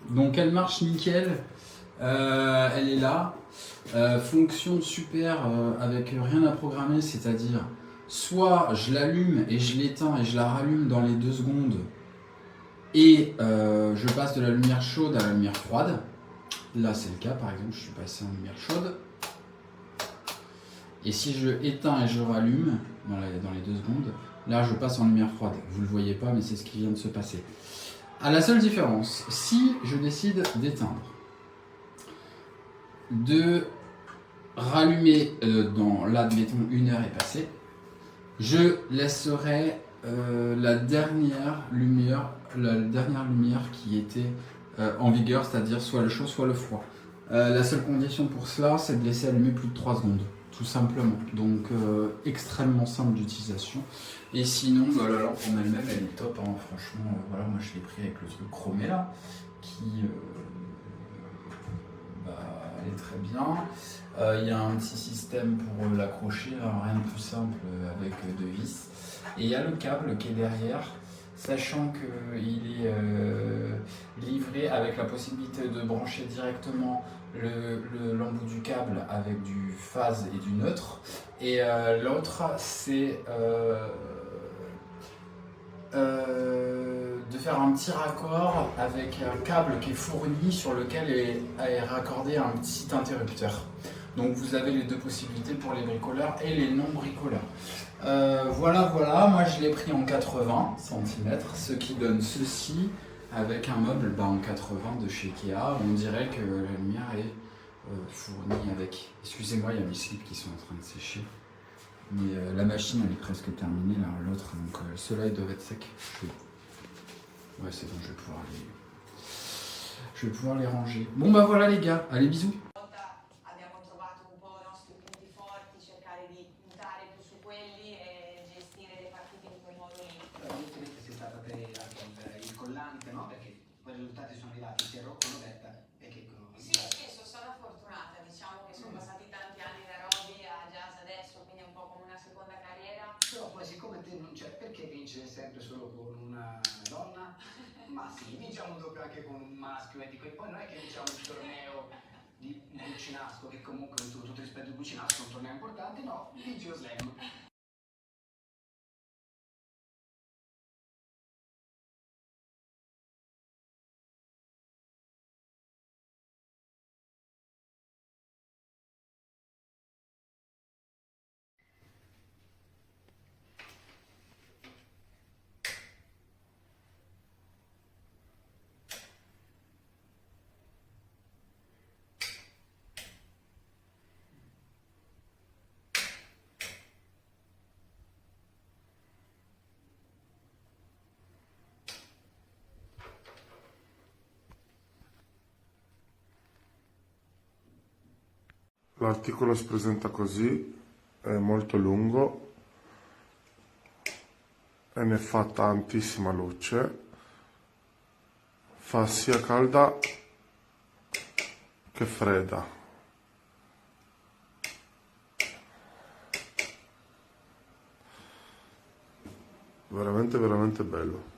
Donc elle marche nickel, elle est là. Fonction super avec rien à programmer, c'est-à-dire soit je l'allume et je l'éteins et je la rallume dans les 2 secondes et je passe de la lumière chaude à la lumière froide. Là c'est le cas, par exemple, je suis passé en lumière chaude. Et si je éteins et je rallume dans les 2 secondes, là je passe en lumière froide. Vous ne le voyez pas, mais c'est ce qui vient de se passer. À la seule différence, si je décide d'éteindre, de rallumer là, admettons, 1 heure est passée, je laisserai la dernière lumière qui était en vigueur, c'est-à-dire soit le chaud, soit le froid. La seule condition pour cela, c'est de laisser allumer plus de 3 secondes, tout simplement. Donc extrêmement simple d'utilisation. Et sinon, la lampe en elle-même, elle est top, hein. Franchement, voilà, moi je l'ai pris avec le truc chromé là, qui elle est très bien. Il y a un petit système pour l'accrocher, rien de plus simple avec 2 vis. Et il y a le câble qui est derrière, sachant qu'il est livré avec la possibilité de brancher directement l'embout du câble avec du phase et du neutre. Et l'autre, c'est de faire un petit raccord avec un câble qui est fourni sur lequel est raccordé un petit interrupteur. Donc vous avez les 2 possibilités pour les bricoleurs et les non-bricoleurs. Voilà, moi je l'ai pris en 80 cm, ce qui donne ceci avec un meuble en 80 de chez Ikea. On dirait que la lumière est fournie avec... Excusez-moi, il y a mes slips qui sont en train de sécher. Mais la machine elle est presque terminée, là, l'autre, donc ceux-là ils doivent être secs. Ouais, c'est bon, je vais pouvoir les ranger. Bon bah voilà les gars, allez bisous. Abbiamo trovato un po' i nostri punti forti, cercare di puntare più su quelli e gestire le partite in quel modo lì. Evidentemente sei stata te anche il collante, no? Perché quei risultati sono arrivati sia Rocco Novetta e che Sì, sono stata fortunata, diciamo che sono passati tanti anni da Roby a Jazz adesso, quindi è un po' come una seconda carriera. Però poi siccome te non c'è, perché vincere sempre solo con una donna? Ma sì, vinciamo un doppio anche con un maschio, e poi non è che vinciamo il torneo di Buccinasco, che comunque con tutto rispetto a Buccinasco è un torneo importante, no, vinci lo slam. L'articolo si presenta così, è molto lungo e ne fa tantissima luce, fa sia calda che fredda. Veramente bello.